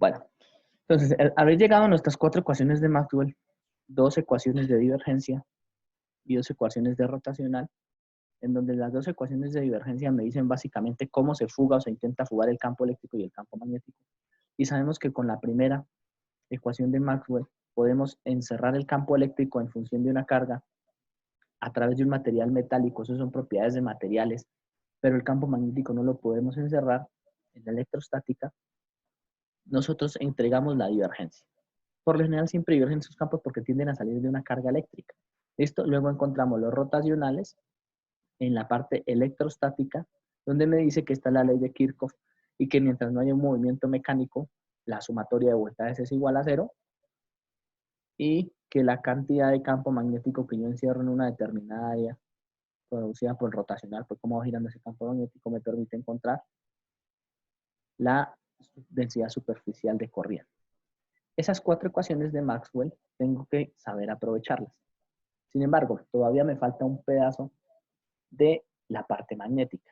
Bueno, entonces, al haber llegado a nuestras 4 ecuaciones de Maxwell, 2 ecuaciones de divergencia y 2 ecuaciones de rotacional, en donde las 2 ecuaciones de divergencia me dicen básicamente cómo se fuga o se intenta fugar el campo eléctrico y el campo magnético. Y sabemos que con la primera ecuación de Maxwell podemos encerrar el campo eléctrico en función de una carga a través de un material metálico, eso son propiedades de materiales, pero el campo magnético no lo podemos encerrar en la electrostática. Nosotros entregamos la divergencia. Por lo general siempre divergen esos campos porque tienden a salir de una carga eléctrica. Esto luego encontramos los rotacionales en la parte electrostática, donde me dice que está la ley de Kirchhoff y que mientras no haya un movimiento mecánico, la sumatoria de voltajes es igual a 0 y que la cantidad de campo magnético que yo encierro en una determinada área producida por el rotacional, por cómo va girando ese campo magnético, me permite encontrar la densidad superficial de corriente. Esas 4 ecuaciones de Maxwell tengo que saber aprovecharlas. Sin embargo, todavía me falta un pedazo de la parte magnética.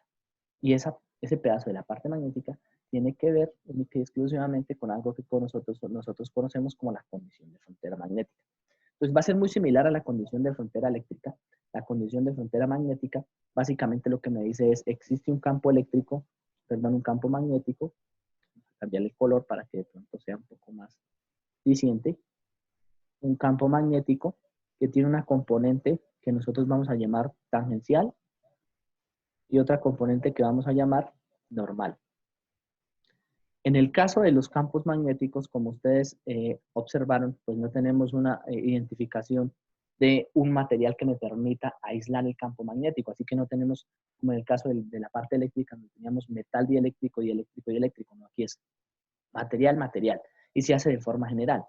Y ese pedazo de la parte magnética tiene que ver única y exclusivamente con algo que nosotros conocemos como la condición de frontera magnética. Entonces va a ser muy similar a la condición de frontera eléctrica. La condición de frontera magnética, básicamente lo que me dice es, existe un campo eléctrico, perdón, un campo magnético, cambiar el color para que de pronto sea un poco más diciente, un campo magnético que tiene una componente que nosotros vamos a llamar tangencial y otra componente que vamos a llamar normal. En el caso de los campos magnéticos, como ustedes observaron, pues no tenemos una identificación de un material que me permita aislar el campo magnético, así que no tenemos, como en el caso de la parte eléctrica, donde teníamos metal dieléctrico, dieléctrico y eléctrico, no, aquí es material, material, y se hace de forma general.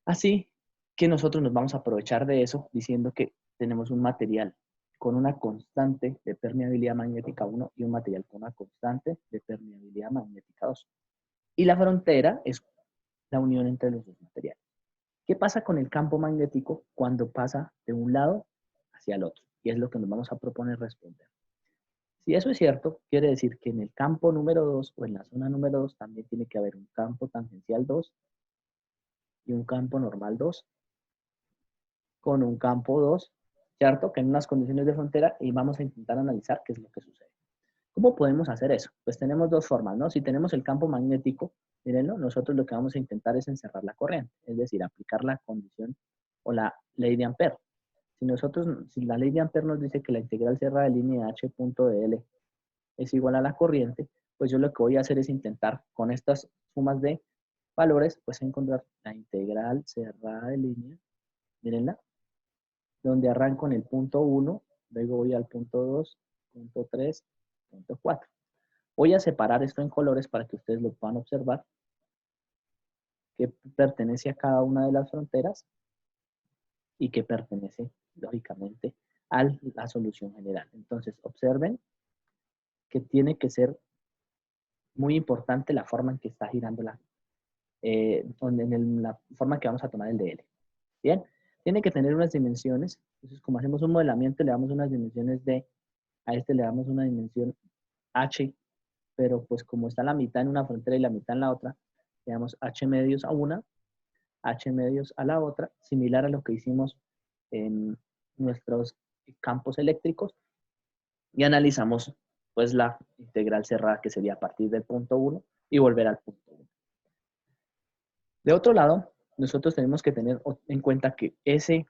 Así que nosotros nos vamos a aprovechar de eso diciendo que tenemos un material con una constante de permeabilidad magnética 1 y un material con una constante de permeabilidad magnética 2. Y la frontera es la unión entre los dos materiales. ¿Qué pasa con el campo magnético cuando pasa de un lado hacia el otro? Y es lo que nos vamos a proponer responder. Si eso es cierto, quiere decir que en el campo número 2 o en la zona número 2 también tiene que haber un campo tangencial 2 y un campo normal 2 con un campo 2, ¿cierto? Que en unas condiciones de frontera, y vamos a intentar analizar qué es lo que sucede. ¿Cómo podemos hacer eso? Pues tenemos dos formas, ¿no? Si tenemos el campo magnético, mírenlo, nosotros lo que vamos a intentar es encerrar la corriente, es decir, aplicar la condición o la ley de Ampère. Si la ley de Ampère nos dice que la integral cerrada de línea h punto de L es igual a la corriente, pues yo lo que voy a hacer es intentar con estas sumas de valores, pues encontrar la integral cerrada de línea, mírenla, donde arranco en el punto 1, luego voy al punto 2, punto 3, punto 4. Voy a separar esto en colores para que ustedes lo puedan observar, que pertenece a cada una de las fronteras y que pertenece, lógicamente, a la solución general. Entonces, observen que tiene que ser muy importante la forma en que está girando la forma que vamos a tomar el DL. Bien, tiene que tener unas dimensiones. Entonces, como hacemos un modelamiento, le damos unas dimensiones D, a este le damos una dimensión H, pero pues como está la mitad en una frontera y la mitad en la otra, le damos H medios a una, H medios a la otra, similar a lo que hicimos en nuestros campos eléctricos, y analizamos pues la integral cerrada que sería a partir del punto 1 y volver al punto 1. De otro lado, nosotros tenemos que tener en cuenta que ese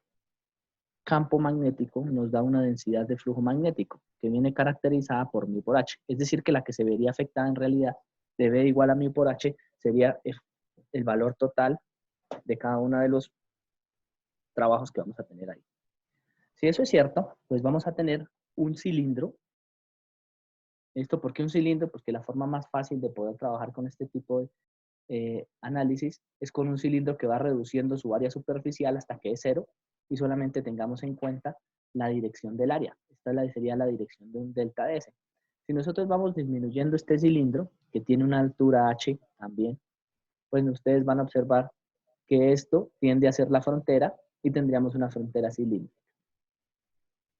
campo magnético nos da una densidad de flujo magnético que viene caracterizada por μ por h. Es decir, que la que se vería afectada en realidad de B igual a μ por h sería el valor total de cada uno de los trabajos que vamos a tener ahí. Si eso es cierto, pues vamos a tener un cilindro. ¿Esto por qué un cilindro? Porque la forma más fácil de poder trabajar con este tipo de análisis es con un cilindro que va reduciendo su área superficial hasta que es 0 y solamente tengamos en cuenta la dirección del área. Esta sería la dirección de un delta S. Si nosotros vamos disminuyendo este cilindro, que tiene una altura h también, pues ustedes van a observar que esto tiende a ser la frontera y tendríamos una frontera cilíndrica.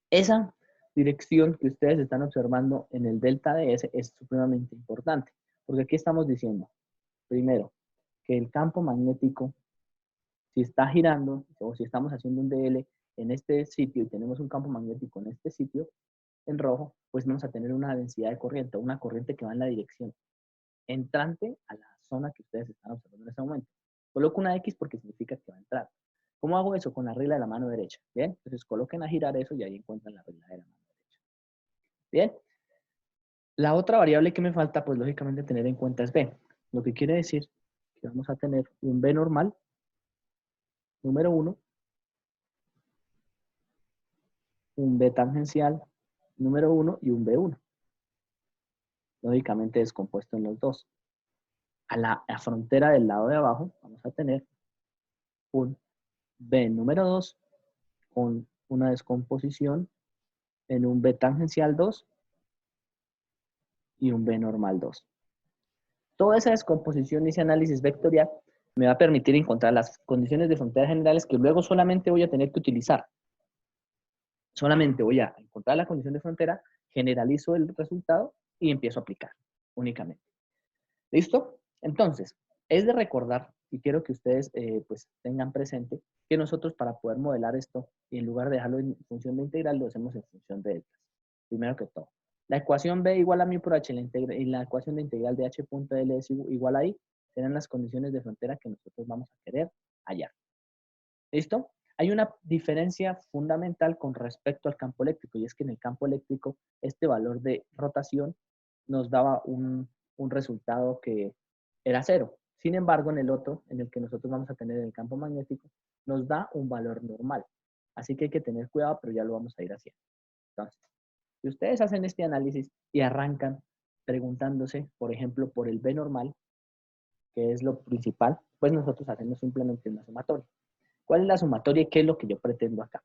Esa dirección que ustedes están observando en el delta de S es supremamente importante, porque aquí estamos diciendo, primero, que el campo magnético, si está girando, o si estamos haciendo un DL en este sitio y tenemos un campo magnético en este sitio, en rojo, pues vamos a tener una densidad de corriente, una corriente que va en la dirección entrante a la zona que ustedes están observando en este momento. Coloco una X porque significa que va a entrar. ¿Cómo hago eso? Con la regla de la mano derecha. Bien, entonces coloquen a girar eso y ahí encuentran la regla de la mano derecha. Bien, la otra variable que me falta, pues lógicamente tener en cuenta es B. Lo que quiere decir que vamos a tener un B normal, número 1, un B tangencial, número 1 y un B1. Lógicamente descompuesto en los dos. A la frontera del lado de abajo vamos a tener un B número 2 con una descomposición en un B tangencial 2 y un B normal 2. Toda esa descomposición y ese análisis vectorial me va a permitir encontrar las condiciones de frontera generales que luego solamente voy a tener que utilizar. Solamente voy a encontrar la condición de frontera, generalizo el resultado y empiezo a aplicar únicamente. ¿Listo? Entonces, es de recordar, y quiero que ustedes pues tengan presente, que nosotros para poder modelar esto, y en lugar de dejarlo en función de integral, lo hacemos en función de deltas. Primero que todo. La ecuación B igual a mu por h y la ecuación de integral de h punto L es igual a I, serán las condiciones de frontera que nosotros vamos a querer hallar. ¿Listo? Hay una diferencia fundamental con respecto al campo eléctrico, y es que en el campo eléctrico este valor de rotación nos daba un resultado que era 0. Sin embargo, en el otro, en el que nosotros vamos a tener el campo magnético, nos da un valor normal. Así que hay que tener cuidado, pero ya lo vamos a ir haciendo. Entonces, si ustedes hacen este análisis y arrancan preguntándose, por ejemplo, por el B normal, que es lo principal, pues nosotros hacemos simplemente una sumatoria. ¿Cuál es la sumatoria y qué es lo que yo pretendo acá?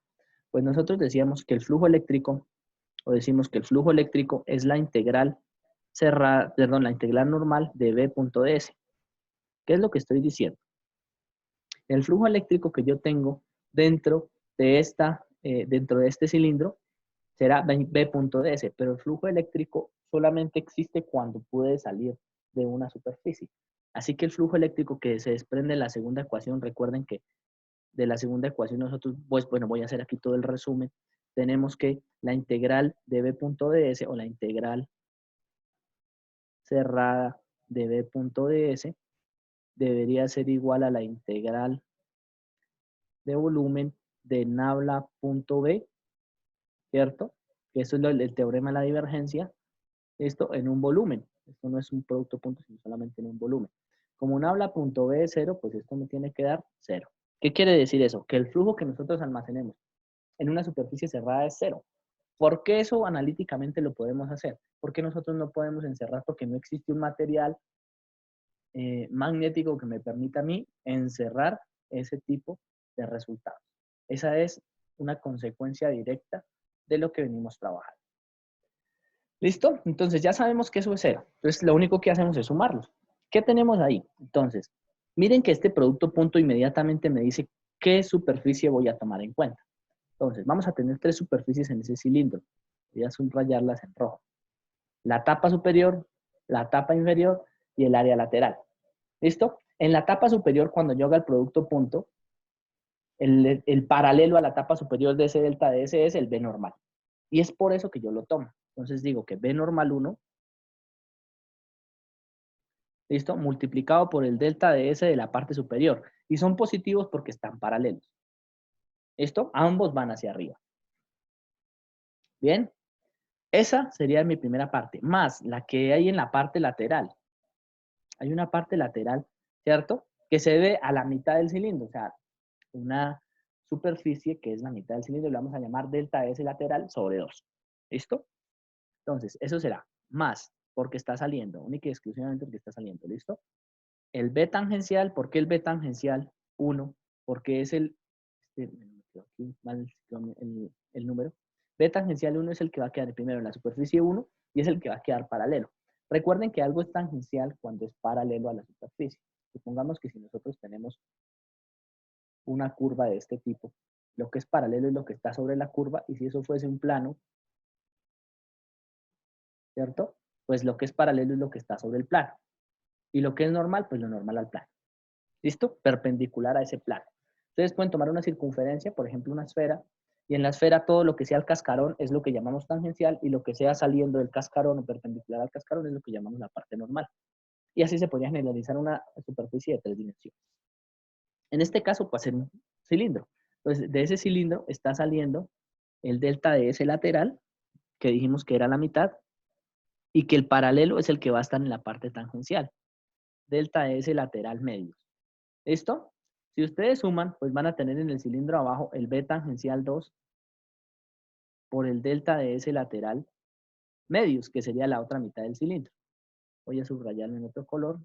Pues nosotros decíamos que el flujo eléctrico, o decimos que el flujo eléctrico es la integral cerrada, perdón, la integral normal de B.ds. ¿Qué es lo que estoy diciendo? El flujo eléctrico que yo tengo dentro de este cilindro será B.ds, pero el flujo eléctrico solamente existe cuando puede salir de una superficie. Así que el flujo eléctrico que se desprende de la segunda ecuación, recuerden que de la segunda ecuación nosotros, pues bueno, voy a hacer aquí todo el resumen, tenemos que la integral de B.ds o la integral cerrada de B.ds debería ser igual a la integral de volumen de nabla.b, ¿cierto? Que eso es el teorema de la divergencia, esto en un volumen. Esto no es un producto punto, sino solamente en un volumen. Como nabla.b es 0, pues esto me tiene que dar 0. ¿Qué quiere decir eso? Que el flujo que nosotros almacenemos en una superficie cerrada es 0. ¿Por qué eso analíticamente lo podemos hacer? Porque nosotros no podemos encerrar, porque no existe un material magnético que me permita a mí encerrar ese tipo de resultados. Esa es una consecuencia directa de lo que venimos trabajando. ¿Listo? Entonces ya sabemos que eso es 0. Entonces lo único que hacemos es sumarlos. ¿Qué tenemos ahí? Entonces, miren que este producto punto inmediatamente me dice qué superficie voy a tomar en cuenta. Entonces, vamos a tener 3 superficies en ese cilindro. Voy a subrayarlas en rojo. La tapa superior, la tapa inferior y el área lateral. ¿Listo? En la tapa superior, cuando yo haga el producto punto, el paralelo a la tapa superior de ese delta de ese es el B normal. Y es por eso que yo lo tomo. Entonces digo que B normal 1, ¿listo? Multiplicado por el delta de S de la parte superior. Y son positivos porque están paralelos. ¿Listo? Ambos van hacia arriba. Bien. Esa sería mi primera parte, más la que hay en la parte lateral. Hay una parte lateral, ¿cierto? Que se ve a la mitad del cilindro, o sea, una superficie que es la mitad del cilindro, le vamos a llamar delta S lateral sobre 2. ¿Listo? Entonces, eso será más porque está saliendo, única y exclusivamente porque está saliendo, ¿listo? El B tangencial, ¿por qué el B tangencial? 1, porque es aquí mal el número. B tangencial 1 es el que va a quedar primero en la superficie 1 y es el que va a quedar paralelo. Recuerden que algo es tangencial cuando es paralelo a la superficie. Supongamos que si nosotros tenemos una curva de este tipo, lo que es paralelo es lo que está sobre la curva, y si eso fuese un plano, ¿cierto? Pues lo que es paralelo es lo que está sobre el plano. Y lo que es normal, pues lo normal al plano. ¿Listo? Perpendicular a ese plano. Ustedes pueden tomar una circunferencia, por ejemplo, una esfera, y en la esfera todo lo que sea el cascarón es lo que llamamos tangencial, y lo que sea saliendo del cascarón o perpendicular al cascarón es lo que llamamos la parte normal. Y así se podría generalizar una superficie de 3 dimensiones. En este caso puede ser un cilindro. Entonces, de ese cilindro está saliendo el delta de ese lateral, que dijimos que era la mitad, y que el paralelo es el que va a estar en la parte tangencial. Delta de ese lateral medios. ¿Listo? Si ustedes suman, pues van a tener en el cilindro abajo el B tangencial 2 por el delta de ese lateral medios, que sería la otra mitad del cilindro. Voy a subrayarlo en otro color,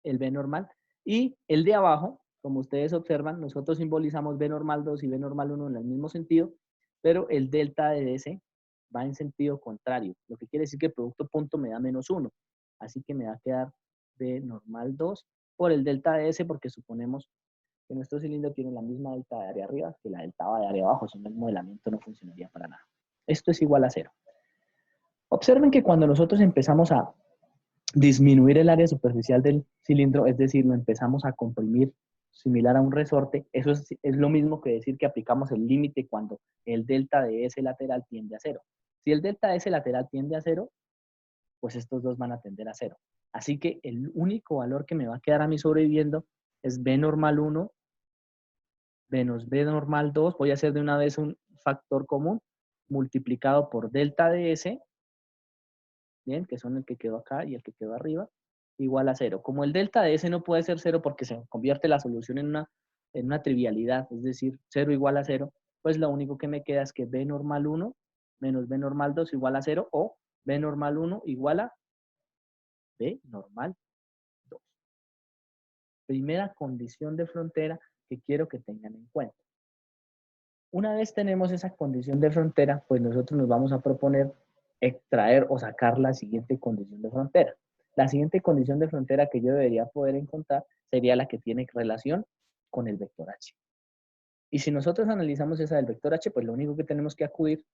el B normal. Y el de abajo, como ustedes observan, nosotros simbolizamos B normal 2 y B normal 1 en el mismo sentido, pero el delta de ese va en sentido contrario, lo que quiere decir que el producto punto me da menos 1. Así que me va a quedar B normal 2 por el delta de ese, porque suponemos que nuestro cilindro tiene la misma delta de área arriba que la delta de área abajo, si no el modelamiento no funcionaría para nada. Esto es igual a 0. Observen que cuando nosotros empezamos a disminuir el área superficial del cilindro, es decir, lo empezamos a comprimir similar a un resorte, eso es lo mismo que decir que aplicamos el límite cuando el delta de ese lateral tiende a 0. Si el delta de ese lateral tiende a 0, pues estos dos van a tender a 0. Así que el único valor que me va a quedar a mí sobreviviendo es B normal 1 menos B normal 2, voy a hacer de una vez un factor común, multiplicado por delta de S, bien, que son el que quedó acá y el que quedó arriba, igual a 0. Como el delta de S no puede ser 0 porque se convierte la solución en una trivialidad, es decir, 0 igual a 0, pues lo único que me queda es que B normal 1 menos B normal 2 igual a 0, o B normal 1 igual a B normal 2. Primera condición de frontera que quiero que tengan en cuenta. Una vez tenemos esa condición de frontera, pues nosotros nos vamos a proponer extraer o sacar la siguiente condición de frontera. La siguiente condición de frontera que yo debería poder encontrar sería la que tiene relación con el vector h. Y si nosotros analizamos esa del vector h, pues lo único que tenemos que acudir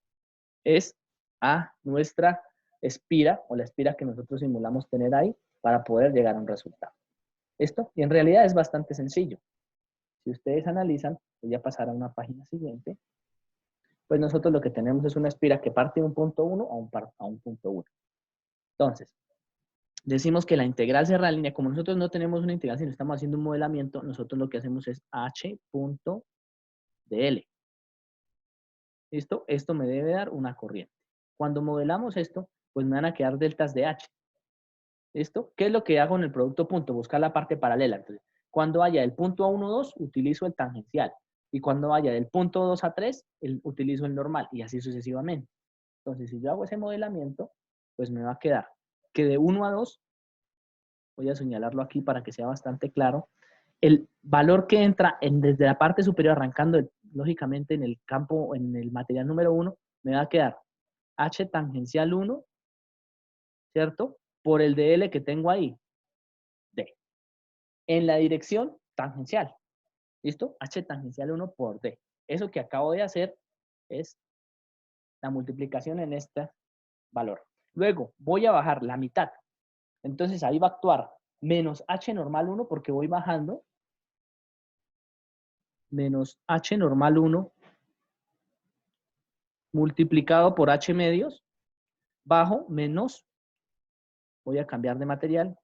es a nuestra espira, o la espira que nosotros simulamos tener ahí, para poder llegar a un resultado. Esto, y en realidad es bastante sencillo. Si ustedes analizan, voy a pasar a una página siguiente, pues nosotros lo que tenemos es una espira que parte de un punto 1 a un punto 1. Entonces, decimos que la integral cerrada de línea, como nosotros no tenemos una integral, sino estamos haciendo un modelamiento, nosotros lo que hacemos es h punto de L. ¿Listo? Esto me debe dar una corriente. Cuando modelamos esto, pues me van a quedar deltas de h. ¿Listo? ¿Qué es lo que hago en el producto punto? Buscar la parte paralela. Entonces, cuando haya del punto a 1, 2, utilizo el tangencial. Y cuando vaya del punto 2 a 3, utilizo el normal. Y así sucesivamente. Entonces, si yo hago ese modelamiento, pues me va a quedar que de 1 a 2, voy a señalarlo aquí para que sea bastante claro, el valor que entra desde la parte superior, arrancando lógicamente en el campo, en el material número 1, me va a quedar h tangencial 1, ¿cierto? Por el de L que tengo ahí, D. En la dirección tangencial, ¿listo? H tangencial 1 por D. Eso que acabo de hacer es la multiplicación en este valor. Luego voy a bajar la mitad. Entonces ahí va a actuar menos h normal 1 porque voy bajando, menos h normal 1 multiplicado por h medios, bajo menos, voy a cambiar de material,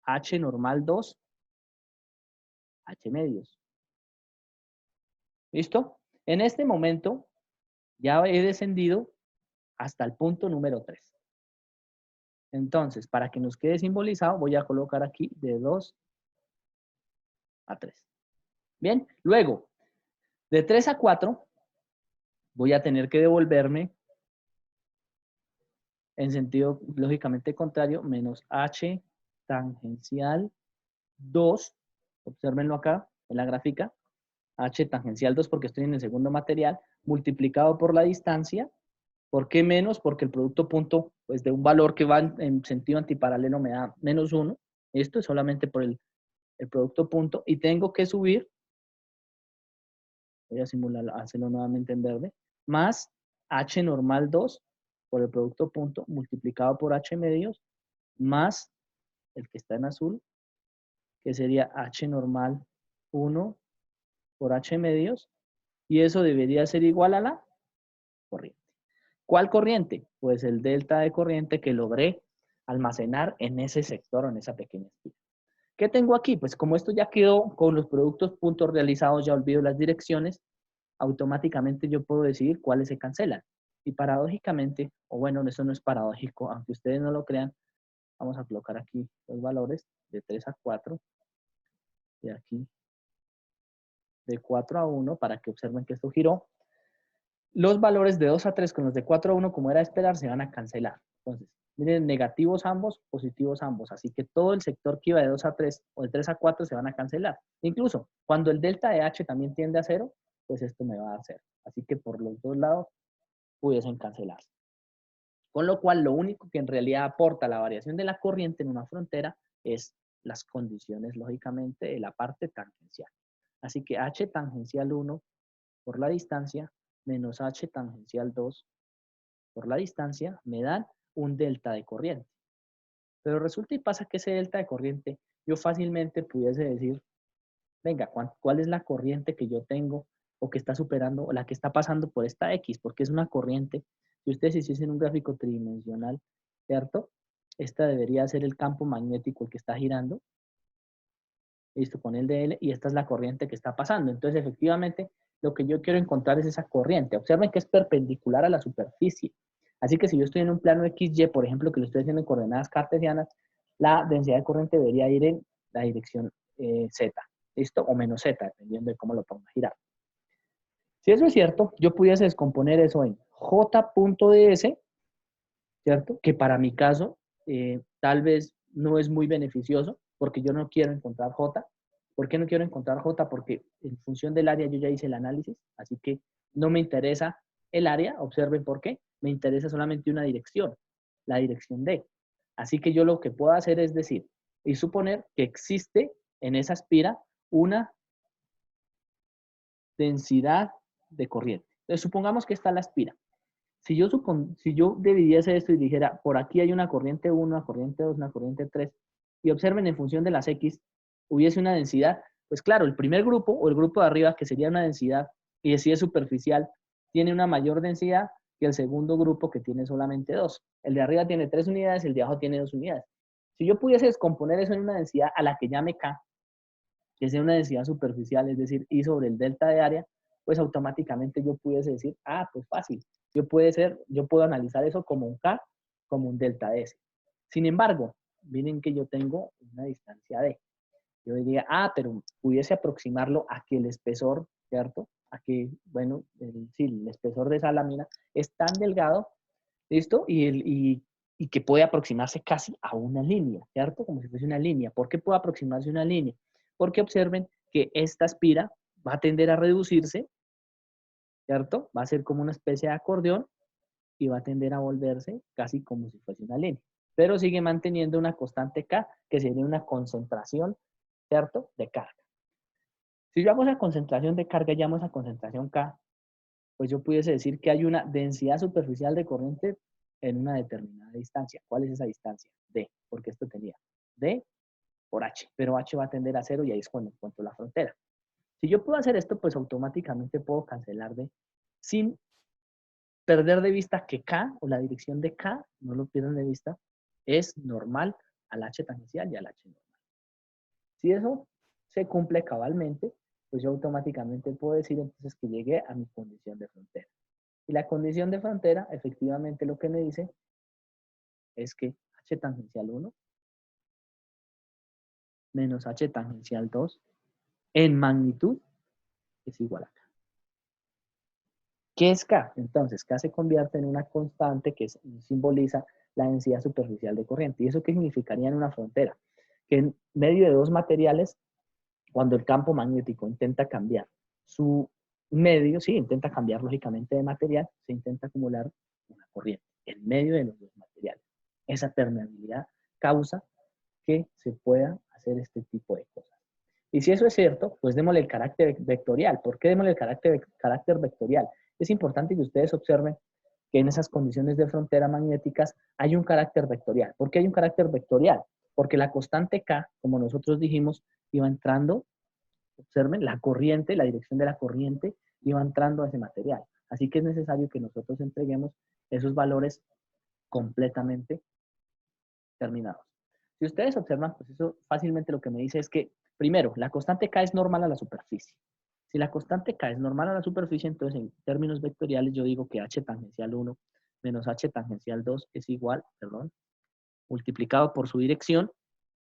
h normal 2, h medios. ¿Listo? En este momento ya he descendido hasta el punto número 3. Entonces, para que nos quede simbolizado, voy a colocar aquí de 2 a 3. Bien, luego, de 3 a 4, voy a tener que devolverme en sentido lógicamente contrario, menos h tangencial 2, obsérvenlo acá en la gráfica, h tangencial 2 porque estoy en el segundo material, multiplicado por la distancia. ¿Por qué menos? Porque el producto punto, pues de un valor que va en sentido antiparalelo me da menos 1. Esto es solamente por el producto punto. Y tengo que subir, voy a simular, hacerlo nuevamente en verde, más h normal 2 por el producto punto multiplicado por h medios, más el que está en azul, que sería H normal 1 por H medios, y eso debería ser igual a la corriente. ¿Cuál corriente? Pues el delta de corriente que logré almacenar en ese sector o en esa pequeña espira. ¿Qué tengo aquí? Pues como esto ya quedó con los productos puntos realizados, ya olvido las direcciones, automáticamente yo puedo decidir cuáles se cancelan. Y paradójicamente, o bueno, eso no es paradójico, aunque ustedes no lo crean, vamos a colocar aquí los valores de 3 a 4 y aquí de 4 a 1 para que observen que esto giró. Los valores de 2 a 3 con los de 4 a 1, como era de esperar, se van a cancelar. Entonces, miren, negativos ambos, positivos ambos. Así que todo el sector que iba de 2 a 3 o de 3 a 4 se van a cancelar. Incluso cuando el delta de H también tiende a 0, pues esto me va a dar 0. Así que por los dos lados pudiesen cancelarse. Con lo cual, lo único que en realidad aporta la variación de la corriente en una frontera es las condiciones, lógicamente, de la parte tangencial. Así que H tangencial 1 por la distancia menos H tangencial 2 por la distancia me dan un delta de corriente. Pero resulta y pasa que ese delta de corriente yo fácilmente pudiese decir, venga, ¿cuál es la corriente que yo tengo o que está superando o la que está pasando por esta X? Porque es una corriente. Si ustedes hiciesen un gráfico tridimensional, ¿cierto? Esta debería ser el campo magnético el que está girando. Listo, con el DL, y esta es la corriente que está pasando. Entonces, efectivamente, lo que yo quiero encontrar es esa corriente. Observen que es perpendicular a la superficie. Así que si yo estoy en un plano XY, por ejemplo, que lo estoy haciendo en coordenadas cartesianas, la densidad de corriente debería ir en la dirección Z, ¿listo? O menos Z, dependiendo de cómo lo ponga a girar. Si eso es cierto, yo pudiese descomponer eso en J.ds, ¿cierto? Que para mi caso, tal vez no es muy beneficioso, porque yo no quiero encontrar J. ¿Por qué no quiero encontrar J? Porque en función del área yo ya hice el análisis, así que no me interesa el área, observen por qué, me interesa solamente una dirección, la dirección D. Así que yo lo que puedo hacer es decir, y suponer que existe en esa espira una densidad de corriente. Entonces, supongamos que está la espira. Si yo dividiese esto y dijera, por aquí hay una corriente 1, una corriente 2, una corriente 3, y observen en función de las X, hubiese una densidad, pues claro, el primer grupo o el grupo de arriba, que sería una densidad, y si es superficial, tiene una mayor densidad que el segundo grupo que tiene solamente 2. El de arriba tiene 3 unidades, el de abajo tiene 2 unidades. Si yo pudiese descomponer eso en una densidad a la que llame K, que sea una densidad superficial, es decir, I sobre el delta de área, pues automáticamente yo pudiese decir, pues fácil, yo puedo analizar eso como un K, como un delta S. Sin embargo, miren que yo tengo una distancia D. Yo diría, pero pudiese aproximarlo a que el espesor, ¿cierto? A que, bueno, el espesor de esa lámina es tan delgado, ¿listo? Y que puede aproximarse casi a una línea, ¿cierto? Como si fuese una línea. ¿Por qué puede aproximarse a una línea? Porque observen que esta espira va a tender a reducirse, ¿cierto? Va a ser como una especie de acordeón y va a tender a volverse casi como si fuese una línea. Pero sigue manteniendo una constante K, que sería una concentración, ¿cierto? De carga. Si yo hago esa concentración de carga y llamo esa concentración K, pues yo pudiese decir que hay una densidad superficial de corriente en una determinada distancia. ¿Cuál es esa distancia? D, porque esto tenía D por H, pero H va a tender a 0 y ahí es cuando encuentro la frontera. Si yo puedo hacer esto, pues automáticamente puedo cancelar D sin perder de vista que K o la dirección de K, no lo pierdan de vista, es normal al H tangencial y al H normal. Si eso se cumple cabalmente, pues yo automáticamente puedo decir entonces que llegué a mi condición de frontera. Y la condición de frontera, efectivamente lo que me dice es que H tangencial 1 menos H tangencial 2 en magnitud es igual a K. ¿Qué es K? Entonces, K se convierte en una constante que simboliza la densidad superficial de corriente. ¿Y eso qué significaría en una frontera? Que en medio de dos materiales, cuando el campo magnético intenta cambiar su medio, sí, intenta cambiar lógicamente de material, se intenta acumular una corriente en medio de los dos materiales. Esa permeabilidad causa que se pueda hacer este tipo de cosas. Y si eso es cierto, pues démosle el carácter vectorial. ¿Por qué démosle el carácter vectorial? Es importante que ustedes observen que en esas condiciones de frontera magnéticas hay un carácter vectorial. ¿Por qué hay un carácter vectorial? porque la constante K, como nosotros dijimos, iba entrando, observen, la corriente, la dirección de la corriente iba entrando a ese material. Así que es necesario que nosotros entreguemos esos valores completamente terminados. Si ustedes observan, pues eso fácilmente lo que me dice es que, primero, la constante K es normal a la superficie. Si la constante K es normal a la superficie, entonces en términos vectoriales yo digo que h tangencial 1 menos h tangencial 2 es igual, perdón, multiplicado por su dirección.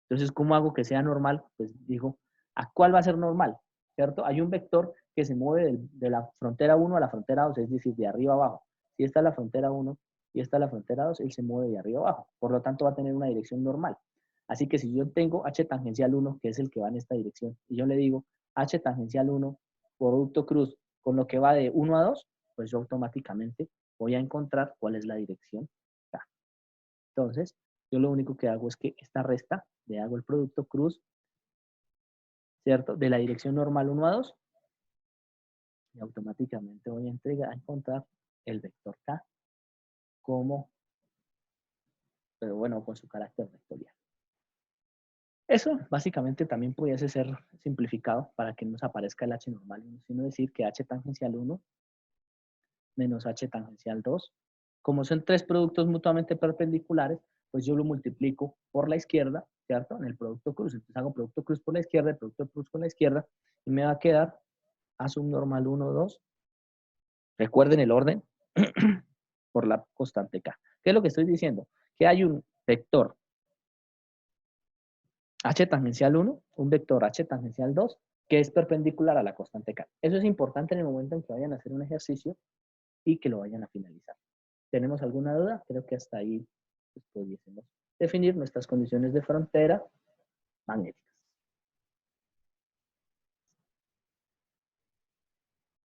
Entonces, ¿cómo hago que sea normal? Pues digo, ¿a cuál va a ser normal? ¿Cierto? Hay un vector que se mueve de la frontera 1 a la frontera 2, es decir, de arriba a abajo. Si esta es la frontera 1 y esta es la frontera 2, él se mueve de arriba a abajo. Por lo tanto, va a tener una dirección normal. Así que si yo tengo h tangencial 1, que es el que va en esta dirección, y yo le digo h tangencial 1, producto cruz, con lo que va de 1 a 2, pues yo automáticamente voy a encontrar cuál es la dirección K. Entonces, yo lo único que hago es que esta resta, le hago el producto cruz, ¿cierto? De la dirección normal 1 a 2, y automáticamente voy a encontrar el vector K como, pero bueno, con su carácter vectorial. Eso básicamente también pudiese ser simplificado para que nos aparezca el h normal, sino decir que h tangencial 1 menos h tangencial 2, como son tres productos mutuamente perpendiculares, pues yo lo multiplico por la izquierda, ¿cierto? En el producto cruz. Entonces hago producto cruz por la izquierda, el producto cruz con la izquierda, y me va a quedar a subnormal 1, 2. Recuerden el orden por la constante K. ¿Qué es lo que estoy diciendo? Que hay un vector h tangencial 1, un vector h tangencial 2, que es perpendicular a la constante K. Eso es importante en el momento en que vayan a hacer un ejercicio y que lo vayan a finalizar. ¿Tenemos alguna duda? Creo que hasta ahí pues, pudiésemos definir nuestras condiciones de frontera magnética.